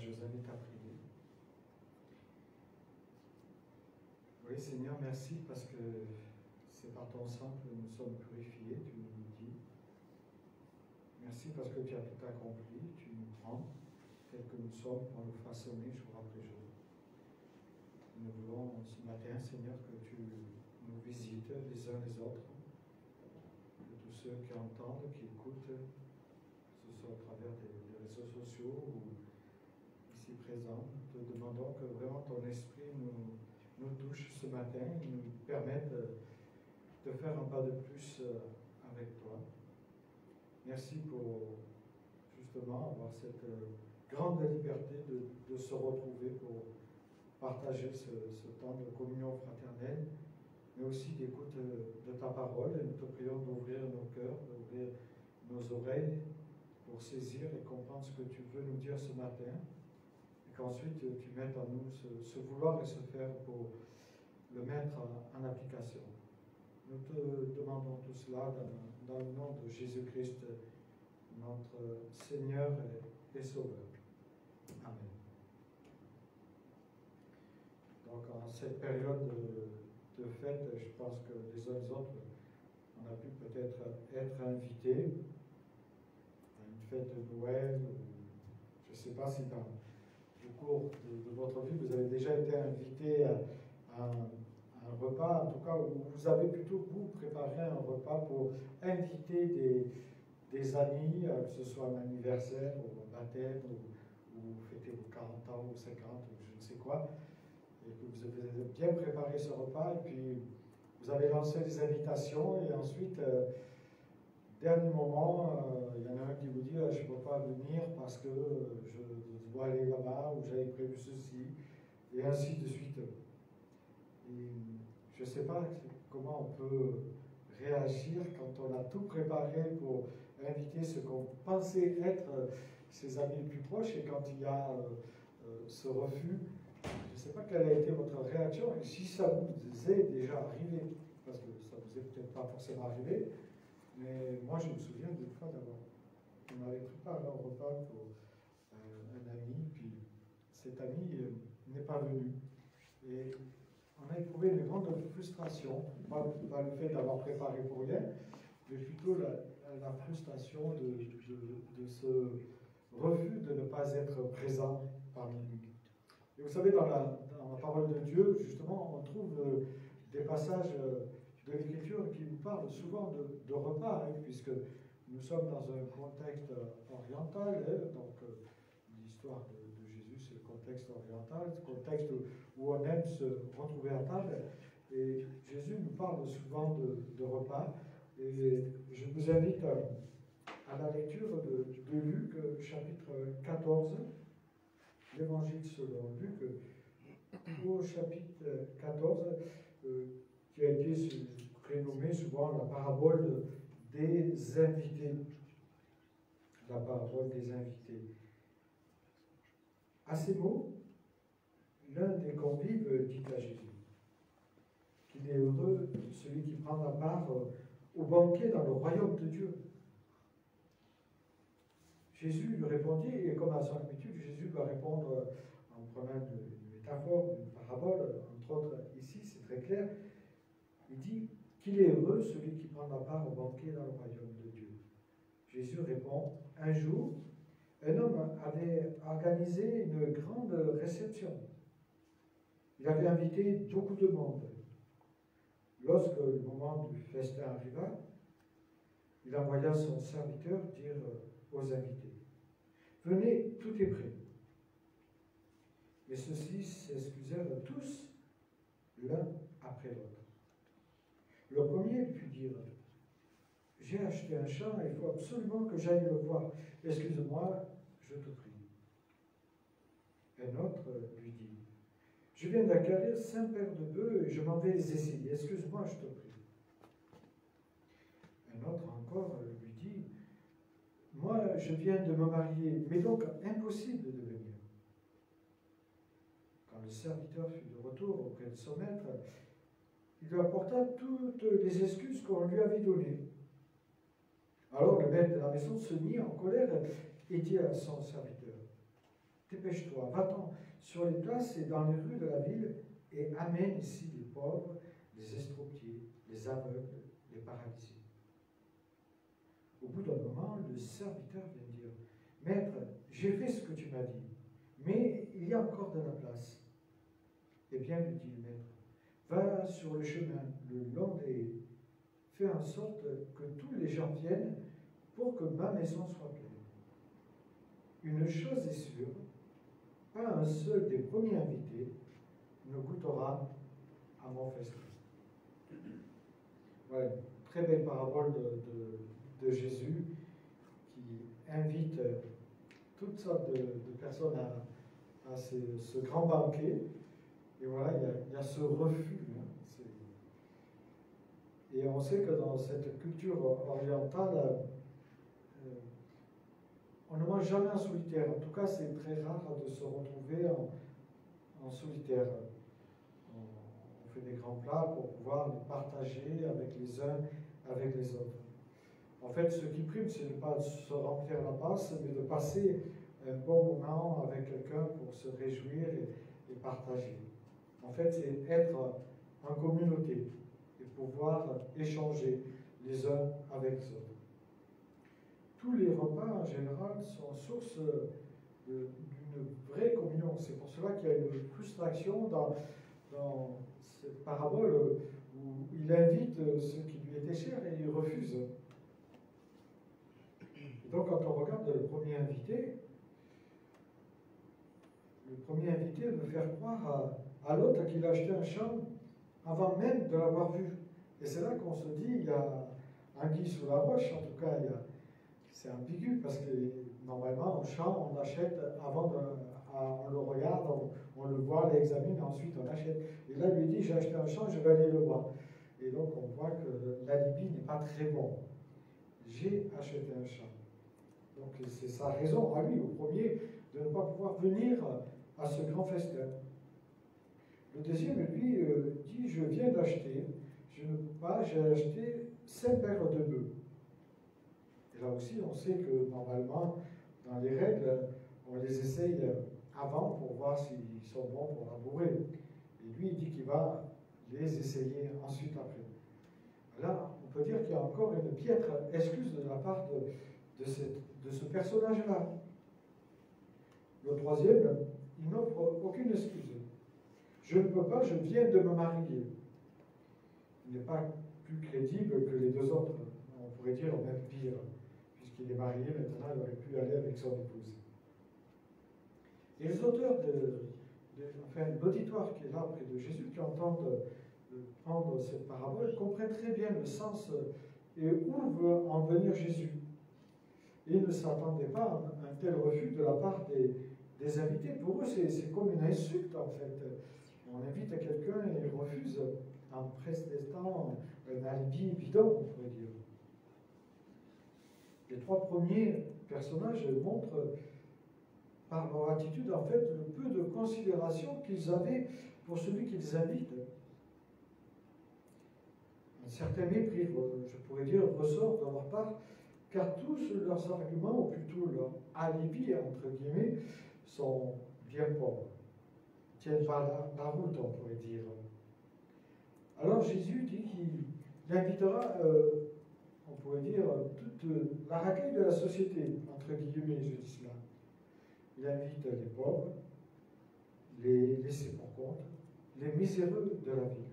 je vous invite à prier. Oui, Seigneur, merci parce que c'est par ton sang que nous sommes purifiés, tu nous dis. Merci parce que tu as tout accompli, tu nous prends tels que nous sommes pour nous façonner jour après jour. Nous voulons ce matin, Seigneur, que tu nous visites les uns les autres, que tous ceux qui entendent, qui écoutent, que ce soit à travers des réseaux sociaux ou ici présents, nous te demandons que vraiment ton esprit nous touche ce matin et nous permette de faire un pas de plus avec toi. Merci pour justement avoir cette grande liberté de se retrouver pour partager ce temps de communion fraternelle, mais aussi d'écoute de ta parole. Et nous te prions d'ouvrir nos cœurs, d'ouvrir nos oreilles pour saisir et comprendre ce que tu veux nous dire ce matin, et qu'ensuite tu mettes en nous ce vouloir et ce faire pour le mettre en application. Nous te demandons tout cela dans le nom de Jésus-Christ, notre Seigneur et Sauveur. Amen. Donc, en cette période de fête, je pense que les uns et les autres, on a pu peut-être être invités à une fête de Noël, ou je ne sais pas si dans le cours de votre vie, vous avez déjà été invité à un repas, en tout cas, où vous avez plutôt vous préparé un repas pour inviter des amis, que ce soit un anniversaire ou un baptême, ou fêter vos 40 ans ou 50 ou je ne sais quoi, et que vous avez bien préparé ce repas, et puis vous avez lancé des invitations, et ensuite, dernier moment, il y en a un qui vous dit je ne peux pas venir parce que je dois aller là-bas, ou j'avais prévu ceci, et ainsi de suite. Et je ne sais pas comment on peut réagir quand on a tout préparé pour inviter ce qu'on pensait être ses amis les plus proches, et quand il y a ce refus. Je ne sais pas quelle a été votre réaction, et si ça vous est déjà arrivé, parce que ça ne vous est peut-être pas forcément arrivé, mais moi je me souviens d'une fois on avait préparé un repas pour un ami, puis cet ami n'est pas venu. Et on a éprouvé une grande frustration, pas le fait d'avoir préparé pour rien, mais plutôt la frustration de ce refus de ne pas être présent parmi nous. Et vous savez, dans la parole de Dieu, justement, on trouve des passages de l'Écriture qui nous parlent souvent de repas, puisque nous sommes dans un contexte oriental, donc l'histoire de Jésus, c'est le contexte oriental, le contexte où on aime se retrouver à table. Et Jésus nous parle souvent de repas. Et je vous invite à la lecture de Luc, chapitre 14, l'Évangile selon Luc, au chapitre 14, qui a été prénommé souvent la parabole des invités. La parabole des invités. À ces mots, l'un des convives dit à Jésus qu'il est heureux celui qui prend la part au banquet dans le royaume de Dieu. Jésus lui répondit, et comme à son habitude, Jésus va répondre en prenant une métaphore, une parabole, entre autres ici, c'est très clair. Il dit qu'il est heureux celui qui prend la part au banquet dans le royaume de Dieu. Jésus répond, un jour, un homme avait organisé une grande réception. Il avait invité beaucoup de monde. Lorsque le moment du festin arriva, il envoya son serviteur dire aux invités, « Venez, tout est prêt. » Et ceux-ci s'excusèrent tous, l'un après l'autre. Le premier put dire, « J'ai acheté un champ et il faut absolument que j'aille le voir. Excuse-moi, je te prie. » Un autre lui dit, « Je viens d'acquérir 5 paires de bœufs et je m'en vais les essayer. Excuse-moi, je te prie. » Un autre encore lui dit, « Moi, je viens de me marier, mais donc impossible de venir. » Quand le serviteur fut de retour auprès de son maître, il lui apporta toutes les excuses qu'on lui avait données. Alors le maître de la maison se mit en colère et dit à son serviteur, « dépêche-toi, va-t'en sur les places et dans les rues de la ville et amène ici les pauvres, les estropiés, les aveugles, les paralysés. Au bout d'un moment, le serviteur vient dire, Maître, j'ai fait ce que tu m'as dit, mais il y a encore de la place. Eh bien, lui dit le maître, va sur le chemin le long des haies, fais en sorte que tous les gens viennent pour que ma maison soit pleine. Une chose est sûre, pas un seul des premiers invités ne goûtera à mon festin. Voilà, très belle parabole de Jésus qui invite toutes sortes de personnes à ce grand banquet. Et voilà, il y a ce refus. Hein. Et on sait que dans cette culture orientale, on ne mange jamais en solitaire. En tout cas, c'est très rare de se retrouver en solitaire. On fait des grands plats pour pouvoir les partager avec les uns, avec les autres. En fait, ce qui prime, c'est de ne pas se remplir la passe, mais de passer un bon moment avec quelqu'un pour se réjouir et partager. En fait, c'est être en communauté et pouvoir échanger les uns avec les autres. Tous les repas, en général, sont source d'une vraie communion. C'est pour cela qu'il y a une frustration dans cette parabole où il invite ce qui lui était cher et il refuse. Et donc, quand on regarde le premier invité veut faire croire à l'autre qu'il a acheté un champ avant même de l'avoir vu. Et c'est là qu'on se dit, il y a anguille sous la roche, en tout cas, c'est ambigu, parce que normalement, un champ, on l'achète avant on le regarde, on le voit, on l'examine, et ensuite on achète. Et là, il lui dit, j'ai acheté un champ, je vais aller le voir. Et donc, on voit que l'alibi n'est pas très bon. J'ai acheté un champ. Donc, c'est sa raison à lui, au premier, de ne pas pouvoir venir à ce grand festin. Le deuxième, lui, dit, je viens d'acheter, je ne peux pas, j'ai acheté 5 paires de bœufs. Et là aussi, on sait que normalement, dans les règles, on les essaye avant pour voir s'ils sont bons pour labourer. Et lui, il dit qu'il va les essayer ensuite après. Là, on peut dire qu'il y a encore une piètre excuse de la part de ce personnage-là. Le troisième, il n'offre aucune excuse. Je ne peux pas, je viens de me marier. Il n'est pas plus crédible que les deux autres. On pourrait dire même pire, puisqu'il est marié, maintenant il aurait pu aller avec son épouse. Et les auteurs l'auditoire qui est là près de Jésus, qui entendent prendre cette parabole, comprennent très bien le sens et où veut en venir Jésus. Et ils ne s'attendaient pas à un tel refus de la part des invités. Pour eux, c'est comme une insulte, en fait. On invite quelqu'un et il refuse en prestant un alibi bidon, on pourrait dire. Les trois premiers personnages montrent par leur attitude, en fait, le peu de considération qu'ils avaient pour celui qu'ils invitent. Un certain mépris, je pourrais dire, ressort de leur part, car tous leurs arguments, ou plutôt leurs alibis, entre guillemets, sont bien pauvres. Ils ne tiennent pas la route, on pourrait dire. Alors Jésus dit qu'il invitera, on pourrait dire, toute la racaille de la société, entre guillemets, je dis cela. Il invite les pauvres, les laissés pour compte, les miséreux de la ville.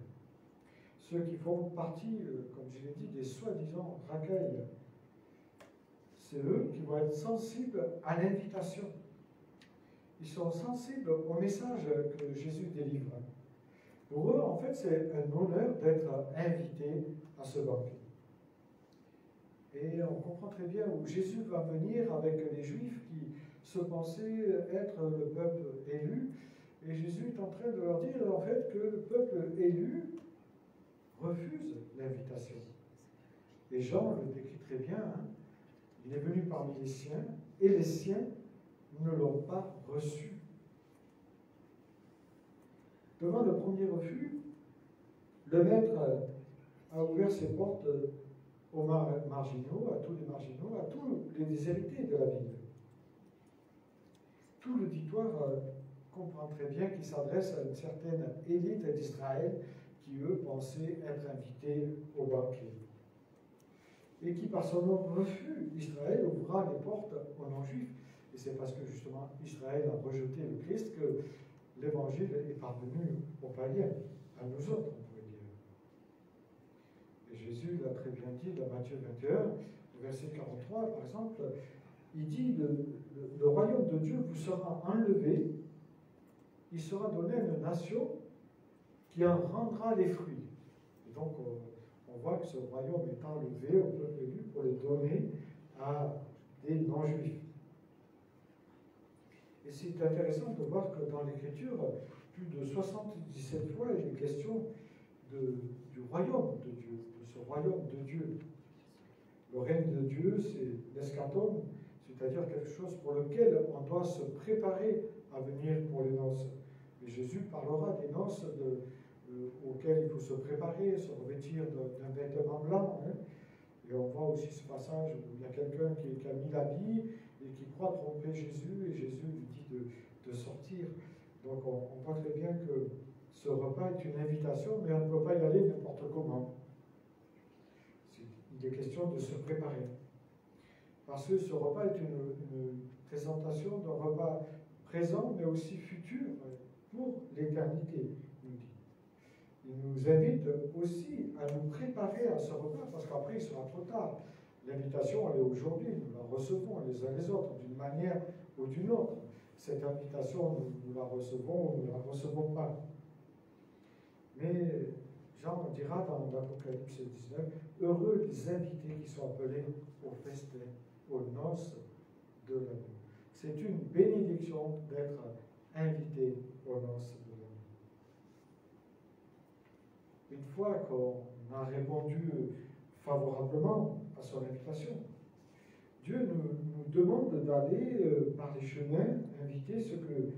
Ceux qui font partie, comme je l'ai dit, des soi-disant racailles. C'est eux qui vont être sensibles à l'invitation. Ils sont sensibles au message que Jésus délivre. Pour eux, en fait, c'est un honneur d'être invité à ce banquet. Et on comprend très bien où Jésus va venir avec les Juifs qui se pensaient être le peuple élu. Et Jésus est en train de leur dire, en fait, que le peuple élu refuse l'invitation. Et Jean le décrit très bien. Hein. Il est venu parmi les siens, et les siens ne l'ont pas reçu. Devant le premier refus, le maître a ouvert ses portes aux marginaux, à tous les marginaux, à tous les déshérités de la ville. tout l'auditoire comprend très bien qu'il s'adresse à une certaine élite d'Israël qui, eux, pensaient être invités au banquet. Et qui, par son refus, Israël ouvrira les portes aux non-juifs. Et c'est parce que, justement, Israël a rejeté le Christ que l'évangile est parvenu aux païens, à nous autres, on pourrait dire. Et Jésus l'a très bien dit dans Matthieu 21, verset 43, par exemple, il dit le royaume de Dieu vous sera enlevé, il sera donné à une nation qui en rendra les fruits. Et donc, on voit que ce royaume est enlevé au peuple élu pour le donner à des non-juifs. Et c'est intéressant de voir que dans l'Écriture, plus de 77 fois, il est question du royaume de Dieu, de ce royaume de Dieu. Le règne de Dieu, c'est l'eschaton, c'est-à-dire quelque chose pour lequel on doit se préparer à venir pour les noces. Et Jésus parlera des noces auxquelles il faut se préparer, se revêtir d'un vêtement blanc. Hein. Et on voit aussi ce passage où il y a quelqu'un qui a mis l'habit et qui croit tromper Jésus, et Jésus lui dit de sortir. Donc on voit très bien que ce repas est une invitation, mais on ne peut pas y aller n'importe comment. Il est question de se préparer. Parce que ce repas est une présentation d'un repas présent, mais aussi futur pour l'éternité, nous dit. Il nous invite aussi à nous préparer à ce repas, parce qu'après, il sera trop tard. L'invitation, elle est aujourd'hui, nous la recevons les uns les autres, d'une manière ou d'une autre. Cette invitation, nous la recevons ou nous ne la recevons pas. Mais Jean dira dans l'Apocalypse 19, heureux les invités qui sont appelés au festin, aux noces de l'agneau. C'est une bénédiction d'être invité aux noces de l'agneau. Une fois qu'on a répondu favorablement à son invitation, Dieu nous demande d'aller par les chemins inviter ce que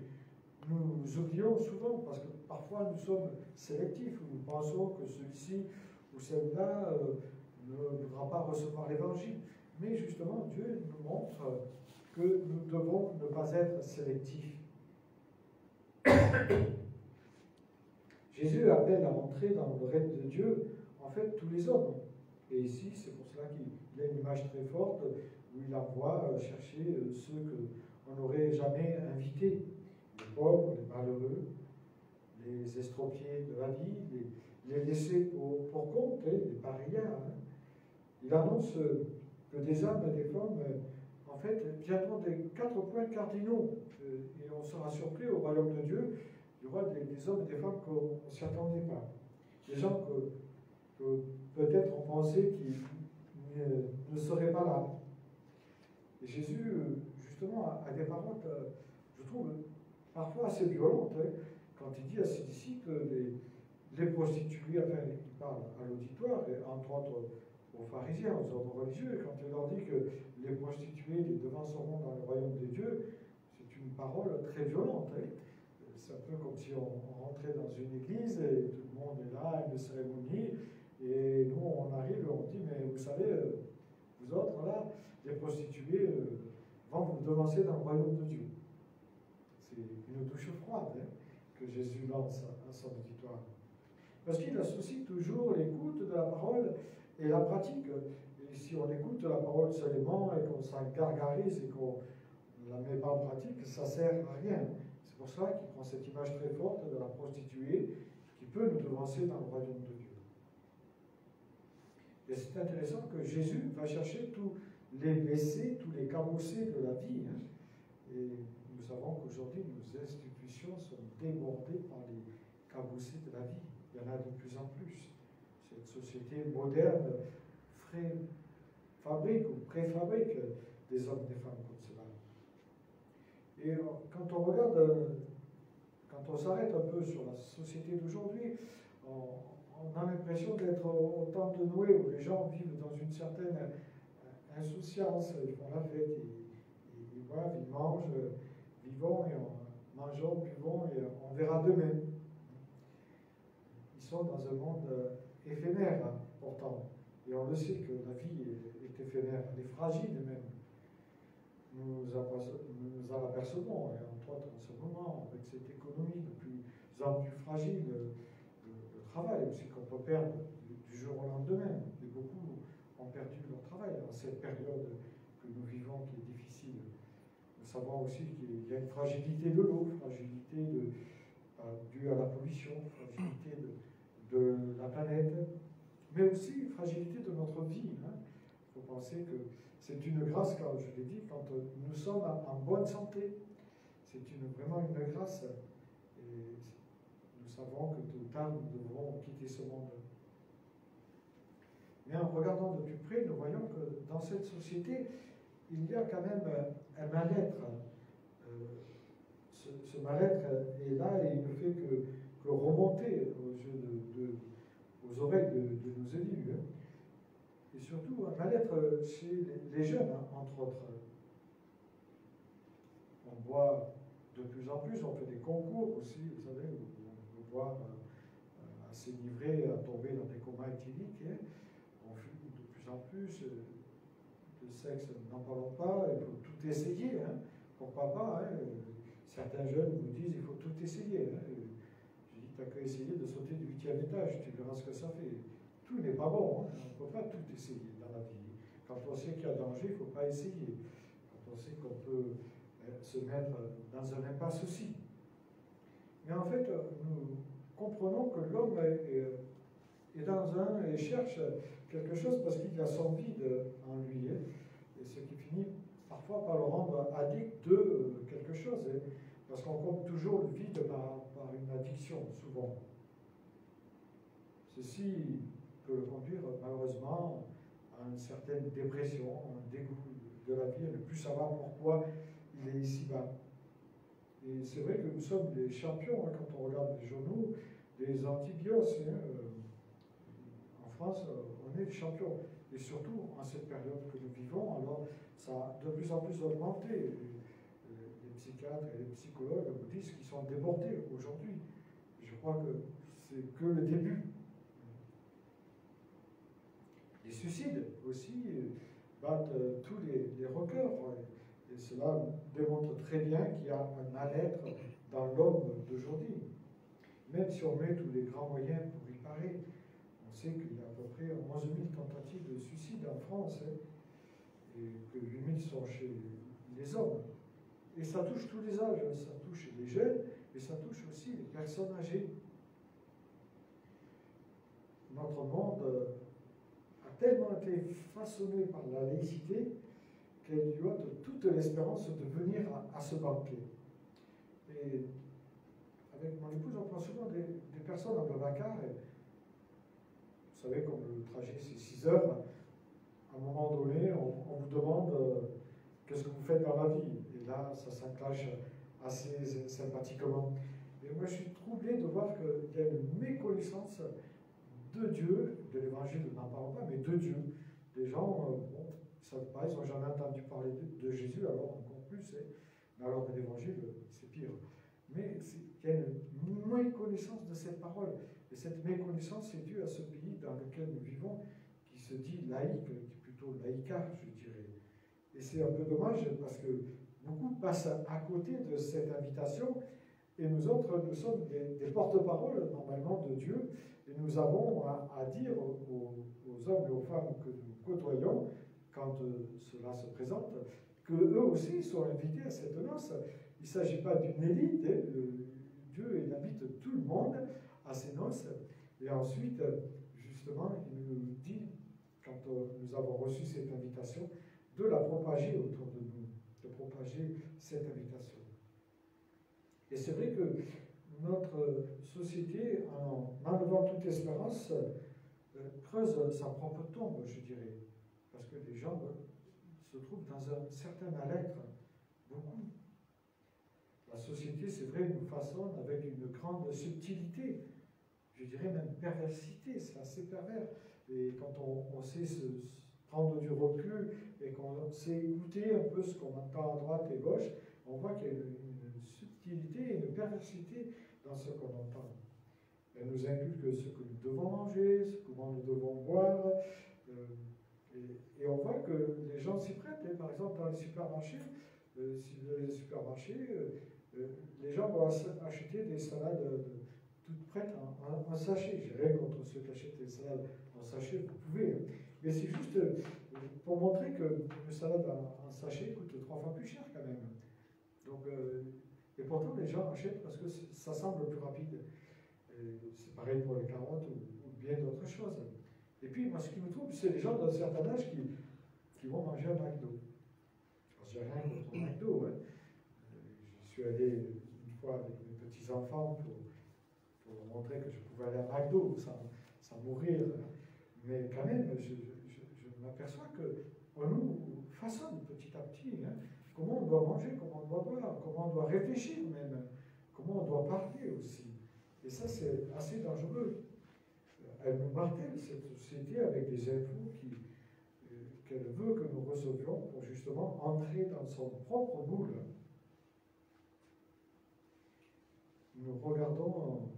nous oublions souvent, parce que parfois nous sommes sélectifs, nous pensons que celui-ci ou celle-là ne voudra pas recevoir l'évangile. Mais justement, Dieu nous montre que nous devons ne pas être sélectifs. Jésus appelle à entrer dans le règne de Dieu, en fait, tous les hommes. Et ici, c'est pour cela qu'il a une image très forte où il envoie chercher ceux qu'on n'aurait jamais invités. Les pauvres, les malheureux, les estropiés de la vie, les laissés pour compte, les parias. Hein. Il annonce que des hommes et des femmes, en fait, viendront des 4 points cardinaux. Et on sera surpris au royaume de Dieu. Il y aura des hommes et des femmes qu'on ne s'y attendait pas. Des gens que peut-être on pensait qu'ils ne seraient pas là. Et Jésus, justement, a des paroles, je trouve, parfois assez violentes, hein, quand il dit à ses disciples, les prostituées, enfin, il parle à l'auditoire, et entre autres aux pharisiens, aux ordres religieux, et quand il leur dit que les prostituées, les devanceront dans le royaume de Dieu, c'est une parole très violente. Hein. C'est un peu comme si on rentrait dans une église et tout le monde est là, une cérémonie, et nous on arrive et on dit, mais vous savez, vous autres là, les prostituées vont vous devancer dans le royaume de Dieu. C'est une touche froide hein, que Jésus lance à son auditoire. Parce qu'il associe toujours l'écoute de la parole et la pratique. Et si on écoute la parole seulement et qu'on s'en gargarise et qu'on ne la met pas en pratique, ça ne sert à rien. C'est pour cela qu'il prend cette image très forte de la prostituée qui peut nous devancer dans le royaume de Dieu. Et c'est intéressant que Jésus va chercher tous les blessés, tous les cabossés de la vie. Hein. Et nous savons qu'aujourd'hui, nos institutions sont débordées par les cabossés de la vie. Il y en a de plus en plus. Cette société moderne fabrique ou préfabrique des hommes et des femmes comme cela. Et quand on regarde, quand on s'arrête un peu sur la société d'aujourd'hui, on a l'impression d'être au temps de Noé, où les gens vivent dans une certaine insouciance, ils font la fête, ils boivent, ils mangent, vivons et mangeons, buvons et on verra demain. Ils sont dans un monde éphémère, hein, pourtant. Et on le sait que la vie est éphémère, elle est fragile même. nous en apercevons, et entre autres en ce moment, avec cette économie de plus en plus fragile, le travail aussi qu'on peut perdre du jour au lendemain. Et beaucoup ont perdu leur travail en cette période que nous vivons qui est difficile. Nous savons aussi qu'il y a une fragilité de l'eau, fragilité due à la pollution, fragilité de la planète, mais aussi fragilité de notre vie. Il faut penser que c'est une grâce, quand je l'ai dit, quand nous sommes en bonne santé. C'est vraiment une grâce. Et nous savons que tôt ou tard, nous devrons quitter ce monde. Mais en regardant de plus près, nous voyons que dans cette société, il y a quand même un mal-être. Ce mal-être est là et il ne fait que remonter aux oreilles de nos élus. Et surtout, un mal-être chez les jeunes, entre autres. On voit de plus en plus, on fait des concours aussi, vous savez, où on peut voir à s'énivrer, à tomber dans des comas éthyliques. On fume de plus en plus. Le sexe, n'en parlons pas, il faut tout essayer. Pourquoi pas certains jeunes nous disent il faut tout essayer. Je dis, tu n'as qu'à essayer de sauter du 8e étage, tu verras ce que ça fait. Tout n'est pas bon, on ne peut pas tout essayer dans la vie. Quand on sait qu'il y a danger, il ne faut pas essayer. Quand on sait qu'on peut se mettre dans un impasse aussi. Mais en fait, nous comprenons que l'homme est dans et cherche quelque chose parce qu'il a son vide en lui. Et ce qui finit parfois par le rendre addict de quelque chose. Parce qu'on compte toujours le vide par une addiction, souvent. Ceci peut le conduire malheureusement à une certaine dépression, un dégoût de la vie, à ne plus savoir pourquoi il est ici-bas. Et c'est vrai que nous sommes des champions, quand on regarde les journaux, des antibios. En France, on est des champions. Et surtout, en cette période que nous vivons, alors ça a de plus en plus augmenté. Les psychiatres et les psychologues vous disent qu'ils sont débordés aujourd'hui. Je crois que c'est que le début. Les suicides aussi battent tous les records. Et cela démontre très bien qu'il y a un mal-être dans l'homme d'aujourd'hui. Même si on met tous les grands moyens pour y parer, on sait qu'il y a à peu près 11 000 tentatives de suicide en France, et que 8 000 sont chez les hommes. Et ça touche tous les âges, ça touche les jeunes, mais ça touche aussi les personnes âgées. Notre monde a tellement été façonné par la laïcité qu'elle lui ôte toute l'espérance de venir à ce banquet. Et avec mon épouse, on prend souvent des personnes en Blablacar. Vous savez, comme le trajet c'est 6 heures, à un moment donné, on vous demande qu'est-ce que vous faites dans la vie. Et là, ça s'enclenche assez sympathiquement. Et moi, je suis troublé de voir qu'il y a une méconnaissance de Dieu, de l'évangile, n'en parlons pas, mais de Dieu. Des gens, ils ne savent pas, ils n'ont jamais entendu parler de Jésus, alors encore plus. Mais alors de l'évangile, c'est pire. Mais il y a une méconnaissance de cette parole. Et cette méconnaissance est due à ce pays dans lequel nous vivons, qui se dit laïque, qui est plutôt laïcard, je dirais. Et c'est un peu dommage parce que beaucoup passent à côté de cette invitation. Et nous autres, nous sommes des porte-parole, normalement, de Dieu. Et nous avons à dire aux hommes et aux femmes que nous côtoyons, quand cela se présente, qu'eux aussi sont invités à cette noce. Il ne s'agit pas d'une élite. Dieu, il invite tout le monde à ces noces. Et ensuite, justement, il nous dit, quand nous avons reçu cette invitation, de la propager autour de nous, de propager cette invitation. Et c'est vrai que notre société, en enlevant toute espérance, creuse sa propre tombe, je dirais. Parce que les gens se trouvent dans un certain mal-être, beaucoup. La société, c'est vrai, nous façonne avec une grande subtilité, je dirais même perversité, c'est assez pervers. Et quand on sait se prendre du recul et qu'on sait écouter un peu ce qu'on entend à droite et gauche, on voit qu'il y a une subtilité et une perversité dans ce qu'on entend. Elle nous inculque ce que nous devons manger, comment nous devons boire. Et on voit que les gens s'y prêtent. Par exemple, dans les supermarchés, si vous allez les supermarchés, les gens vont acheter des salades toutes prêtes en sachet. J'ai rien contre ceux qui achètent des salades en sachet, vous pouvez. Hein. Mais c'est juste pour montrer que une salade en sachet coûte 3 fois plus cher quand même. Donc, et pourtant, les gens achètent parce que ça semble plus rapide. C'est pareil pour les carottes ou bien d'autres choses. Et puis, moi, ce qui me trouble, c'est les gens d'un certain âge qui vont manger un McDo. J'ai rien contre McDo. Hein. Je suis allé une fois avec mes petits-enfants pour leur montrer que je pouvais aller à McDo sans mourir. Mais quand même, je m'aperçois qu'on nous façonne petit à petit. Hein, comment on doit manger, comment on doit boire, comment on doit réfléchir même, comment on doit parler aussi. Et ça, c'est assez dangereux. Elle nous martèle, cette société, avec des infos qu'elle veut que nous recevions pour justement entrer dans son propre moule. Nous regardons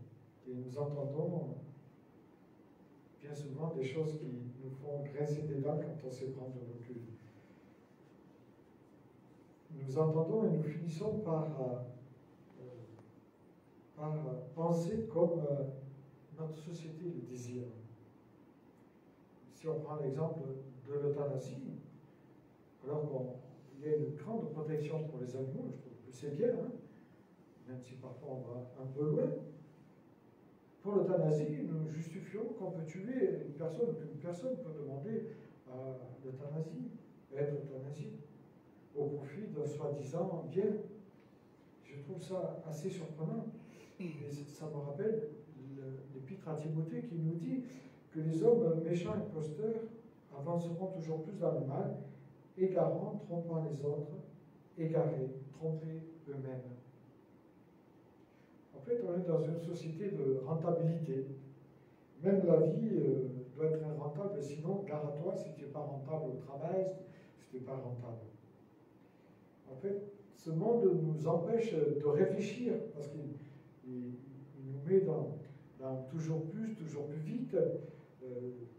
et nous entendons bien souvent des choses qui nous font grincer des dents quand on sait prendre du recul. Nous entendons et nous finissons par penser comme notre société le désire. Si on prend l'exemple de l'euthanasie, alors qu'il y a une grande protection pour les animaux, je trouve que c'est bien, hein, même si parfois on va un peu loin. Pour l'euthanasie, nous justifions qu'on peut tuer une personne, qu'une personne peut demander à l'euthanasie, à être euthanasiée, au profit d'un soi-disant bien. Je trouve ça assez surprenant. Et ça me rappelle l'épître à Timothée qui nous dit que les hommes méchants et imposteurs avanceront toujours plus dans le mal, égarant, trompant les autres, égarés, trompés eux-mêmes. En fait, on est dans une société de rentabilité. Même la vie doit être rentable, sinon, gare à toi si tu n'es pas rentable au travail, si tu n'es pas rentable. En fait, ce monde nous empêche de réfléchir, parce qu'il nous met dans toujours plus vite.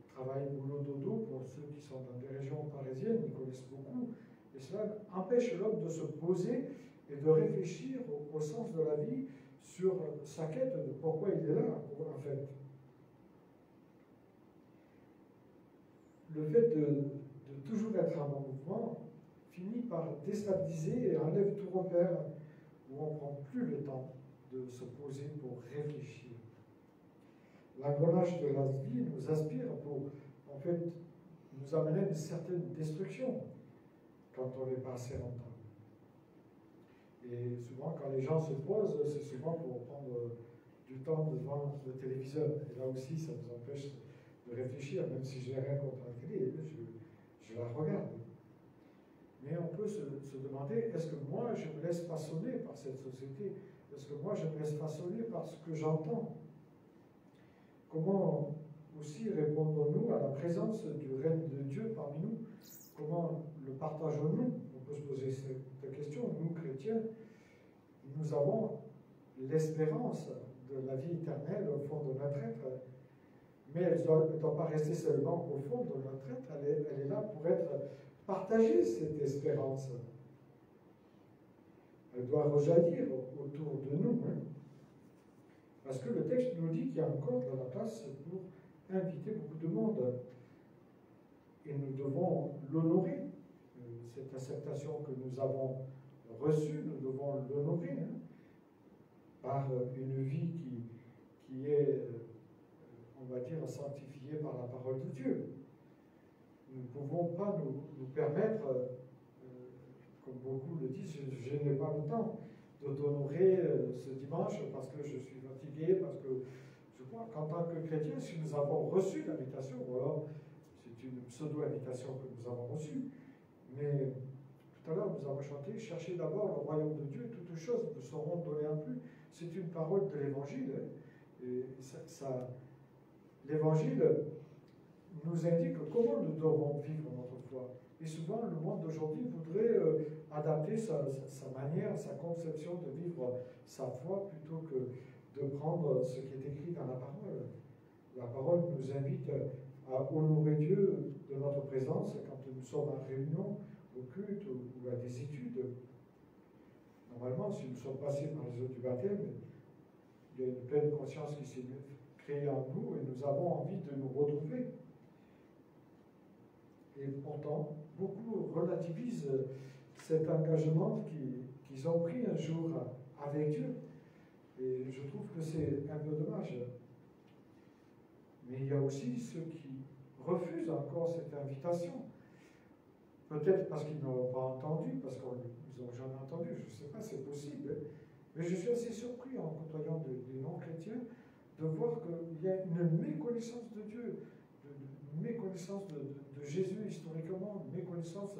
Travail, boulot, dodo, pour ceux qui sont dans des régions parisiennes, ils connaissent beaucoup. Et cela empêche l'homme de se poser et de réfléchir au sens de la vie, sur sa quête de pourquoi il est là, en fait. Le fait de toujours être en mouvement finit par déstabiliser et enlève tout repère où on ne prend plus le temps de se poser pour réfléchir. L'engrenage de la vie nous aspire pour, en fait, nous amener à une certaine destruction quand on n'est pas assez rentable. Et souvent, quand les gens se posent, c'est souvent pour prendre du temps devant le téléviseur. Et là aussi, ça nous empêche de réfléchir, même si je n'ai rien contre la télé, je la regarde. Mais on peut se demander, est-ce que moi, je me laisse façonner par cette société? Est-ce que moi, je me laisse façonner par ce que j'entends? Comment aussi répondons-nous à la présence du règne de Dieu parmi nous? Comment le partageons-nous? On peut se poser cette question. Nous, chrétiens, nous avons l'espérance de la vie éternelle au fond de notre être, mais elle ne doit pas rester seulement au fond de notre être, elle est là pour être partagée, cette espérance. Elle doit rejaillir autour de nous. Hein. Parce que le texte nous dit qu'il y a encore de la place pour inviter beaucoup de monde. Et nous devons l'honorer. Cette acceptation que nous avons reçue, nous devons l'honorer hein, par une vie qui est, on va dire, sanctifiée par la parole de Dieu. Nous ne pouvons pas nous permettre, comme beaucoup le disent, je n'ai pas le temps de t'honorer ce dimanche parce que je suis fatigué, parce que je crois qu'en tant que chrétien, si nous avons reçu l'invitation, voilà, c'est une pseudo-invitation que nous avons reçue, mais tout à l'heure nous avons chanté, cherchez d'abord le royaume de Dieu, toutes choses nous seront données en plus. C'est une parole de l'Évangile. Hein, et l'Évangile nous indique comment nous devons vivre notre foi. Et souvent, le monde d'aujourd'hui voudrait adapter sa manière, sa conception de vivre sa foi plutôt que de prendre ce qui est écrit dans la parole. La parole nous invite à honorer Dieu de notre présence quand nous sommes en réunion, au culte ou à des études. Normalement, si nous sommes passés par les eaux du baptême, il y a une pleine conscience qui s'est créée en nous et nous avons envie de nous retrouver. Et pourtant, beaucoup relativisent cet engagement qu'ils ont pris un jour avec Dieu. Et je trouve que c'est un peu dommage. Mais il y a aussi ceux qui refusent encore cette invitation. Peut-être parce qu'ils n'ont pas entendu, parce qu'ils n'ont jamais entendu, je ne sais pas, c'est possible. Mais je suis assez surpris en côtoyant des non-chrétiens de voir qu'il y a une méconnaissance de Dieu, une méconnaissance de Jésus historiquement, une méconnaissance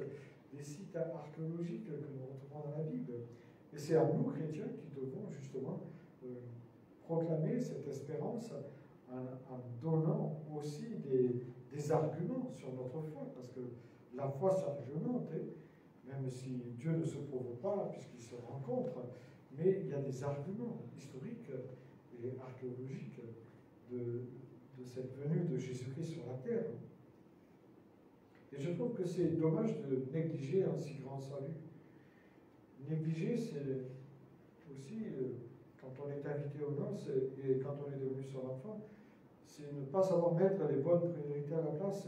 des sites archéologiques que nous retrouvons dans la Bible. Et c'est à nous, chrétiens, qui devons justement proclamer cette espérance en donnant aussi des arguments sur notre foi, parce que la foi s'argumente, même si Dieu ne se prouve pas, puisqu'il se rencontre, mais il y a des arguments historiques et archéologiques de cette venue de Jésus-Christ sur la terre. Et je trouve que c'est dommage de négliger un si grand salut. Négliger, c'est aussi, quand on est invité aux noces et quand on est devenu son enfant, c'est ne pas savoir mettre les bonnes priorités à la place.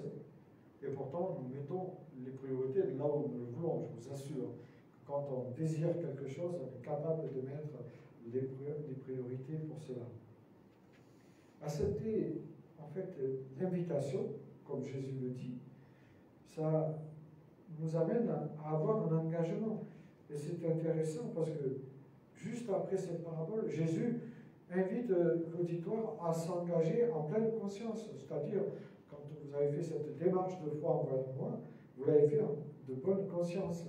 Et pourtant, nous mettons les priorités là où nous le voulons, je vous assure. Quand on désire quelque chose, on est capable de mettre les priorités pour cela. Accepter, en fait, l'invitation, comme Jésus le dit, ça nous amène à avoir un engagement. Et c'est intéressant parce que juste après cette parabole, Jésus invite l'auditoire à s'engager en pleine conscience. C'est-à-dire, quand vous avez fait cette démarche de foi envers moi, vous l'avez fait de bonne conscience.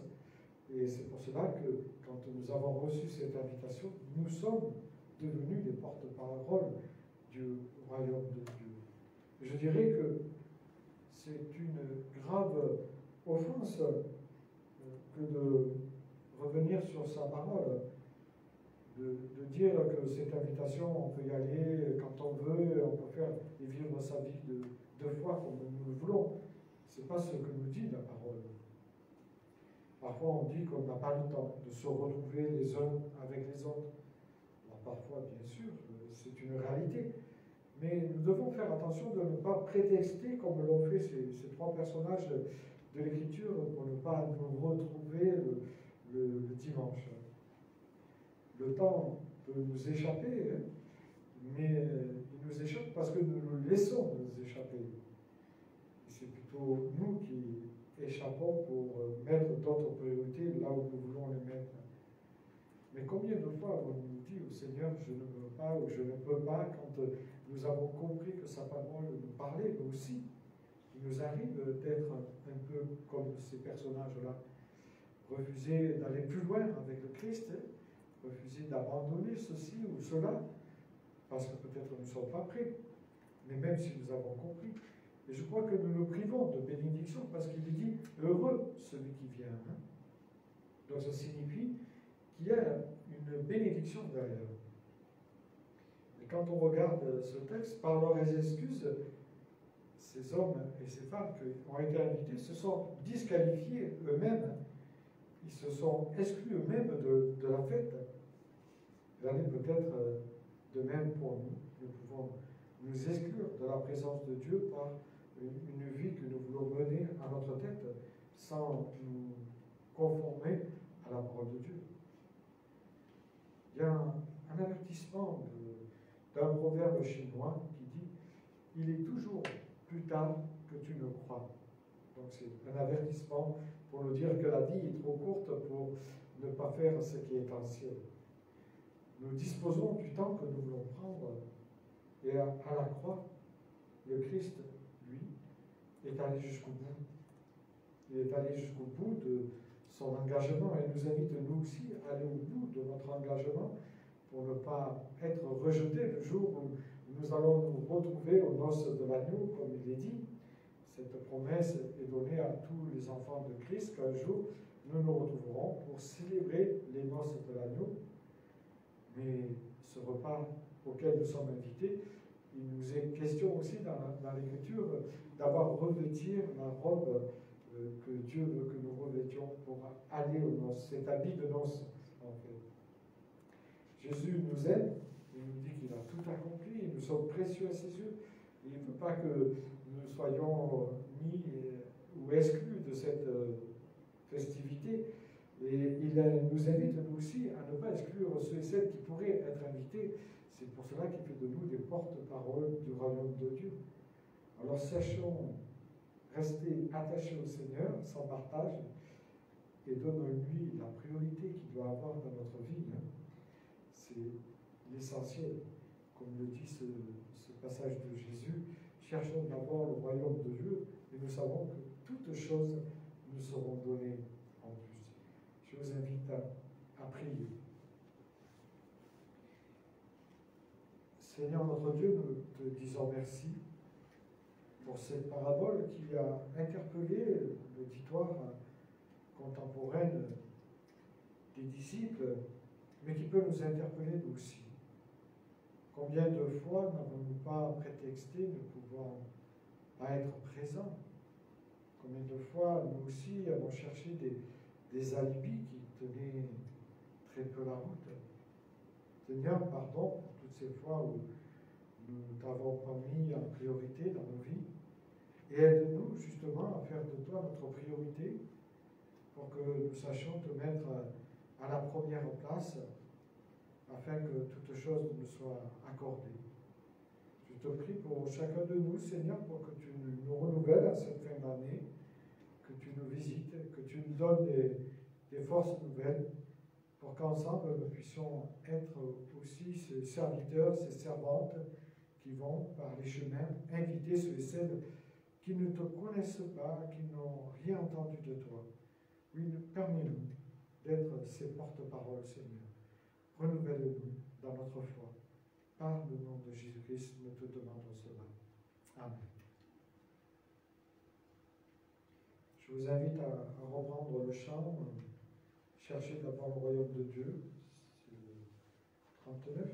Et c'est pour cela que quand nous avons reçu cette invitation, nous sommes devenus des porte-parole du royaume de Dieu. Je dirais que c'est une grave offense que de revenir sur sa parole, de dire que cette invitation, on peut y aller quand on veut, on peut faire et vivre sa vie de foi comme nous le voulons. Ce n'est pas ce que nous dit la parole. Parfois, on dit qu'on n'a pas le temps de se retrouver les uns avec les autres. Alors, parfois, bien sûr, c'est une réalité. Mais nous devons faire attention de ne pas prétexter, comme l'ont fait ces trois personnages de l'Écriture, pour ne pas nous retrouver le dimanche. Le temps peut nous échapper, hein, mais il nous échappe parce que nous le laissons nous échapper. C'est plutôt nous qui échappons pour mettre d'autres priorités là où nous voulons les mettre. Mais combien de fois avons-nous dit au Seigneur, je ne veux pas ou je ne peux pas, quand nous avons compris que sa parole nous parlait, nous aussi. Il nous arrive d'être un peu comme ces personnages-là, refuser d'aller plus loin avec le Christ, refuser d'abandonner ceci ou cela, parce que peut-être nous ne sommes pas prêts, mais même si nous avons compris. Et je crois que nous nous privons de bénédiction, parce qu'il dit « heureux celui qui vient hein ». Donc ça signifie qu'il y a une bénédiction derrière. Et quand on regarde ce texte, par leurs excuses, ces hommes et ces femmes qui ont été invités se sont disqualifiés eux-mêmes. Ils se sont exclus eux-mêmes de la fête. Il en est peut-être de même pour nous. Nous pouvons nous exclure de la présence de Dieu par une vie que nous voulons mener à notre tête sans nous conformer à la parole de Dieu. Il y a un avertissement d'un proverbe chinois qui dit « Il est toujours plus tard que tu ne crois ». Donc c'est un avertissement pour nous dire que la vie est trop courte pour ne pas faire ce qui est ancien. Nous disposons du temps que nous voulons prendre et à la croix, le Christ, lui, est allé jusqu'au bout. Il est allé jusqu'au bout de son engagement et nous invite nous aussi à aller au bout de notre engagement pour ne pas être rejetés le jour où nous allons nous retrouver aux noces de l'agneau, comme il est dit. Cette promesse est donnée à tous les enfants de Christ qu'un jour nous nous retrouverons pour célébrer les noces de l'agneau. Mais ce repas auquel nous sommes invités il nous est question aussi dans l'Écriture d'avoir revêtir la robe que Dieu veut que nous revêtions pour aller aux noces, cet habit de noces en fait. Jésus nous aime, il nous dit qu'il a tout accompli, nous sommes précieux à ses yeux. Il ne veut pas que nous soyons mis ou exclus de cette festivité. Et il nous invite nous aussi à ne pas exclure ceux et celles qui pourraient être invités. C'est pour cela qu'il fait de nous des porte-paroles du royaume de Dieu. Alors sachons rester attachés au Seigneur, sans partage, et donnons-lui la priorité qu'il doit avoir dans notre vie. C'est l'essentiel. Comme le dit ce passage de Jésus, cherchons d'abord le royaume de Dieu, et nous savons que toutes choses nous seront données en plus. Je vous invite à prier. Seigneur notre Dieu, nous te disons merci pour cette parabole qui a interpellé l'auditoire contemporain des disciples, mais qui peut nous interpeller nous aussi. Combien de fois n'avons-nous pas prétexté ne pouvant pas être présents? Combien de fois nous aussi avons cherché des alibis qui tenaient très peu la route? Seigneur, pardon pour toutes ces fois où nous ne t'avons pas mis en priorité dans nos vies, et aide-nous justement à faire de toi notre priorité pour que nous sachions te mettre à la première place afin que toute chose nous soit accordée. Je te prie pour chacun de nous, Seigneur, pour que tu nous renouvelles à cette fin d'année, que tu nous visites, que tu nous donnes des forces nouvelles, pour qu'ensemble nous puissions être aussi ces serviteurs, ces servantes qui vont par les chemins inviter ceux et celles qui ne te connaissent pas, qui n'ont rien entendu de toi. Oui, permets-nous d'être ces porte-paroles, Seigneur. Renouvelle-nous dans notre foi. Par le nom de Jésus-Christ, nous te demandons cela. Amen. Je vous invite à reprendre le chant. Cherchez d'abord le royaume de Dieu. C'est le 39.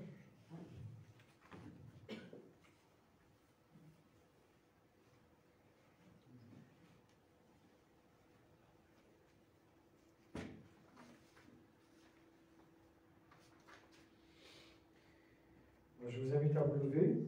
Je vous invite à vous lever.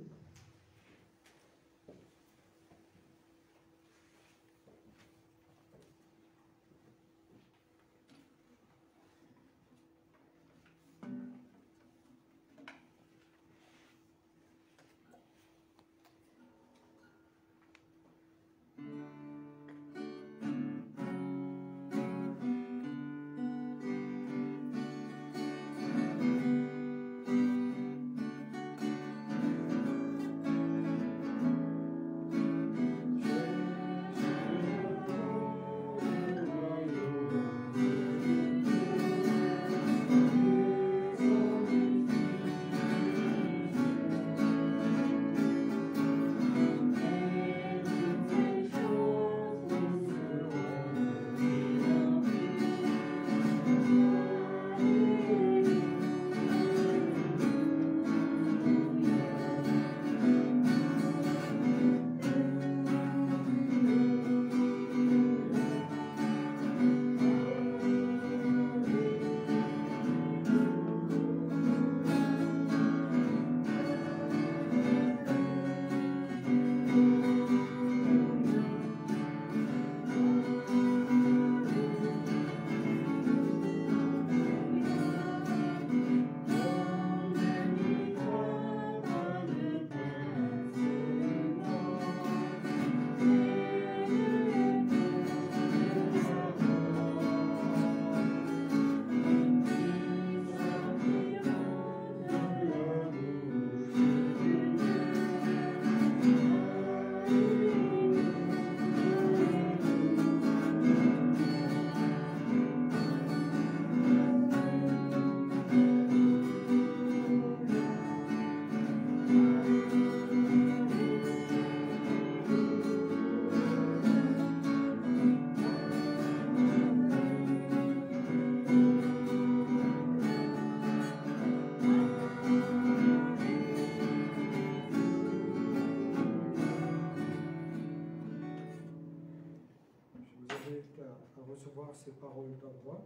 parole est à toi.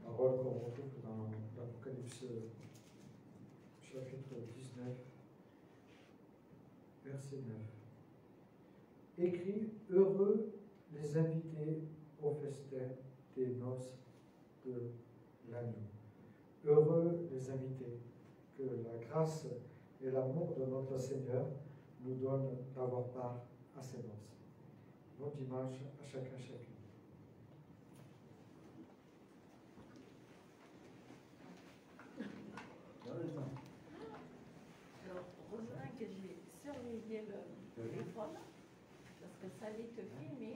Parole qu'on retrouve dans l'Apocalypse chapitre 19, verset 9. Écrit, heureux les invités au festin des noces de l'agneau. Heureux les invités, que la grâce et l'amour de notre Seigneur nous donnent d'avoir part à ces noces. Bon dimanche à chacun, chacune. Alors, heureusement que j'ai surveillé le téléphone, parce que ça allait te filmer.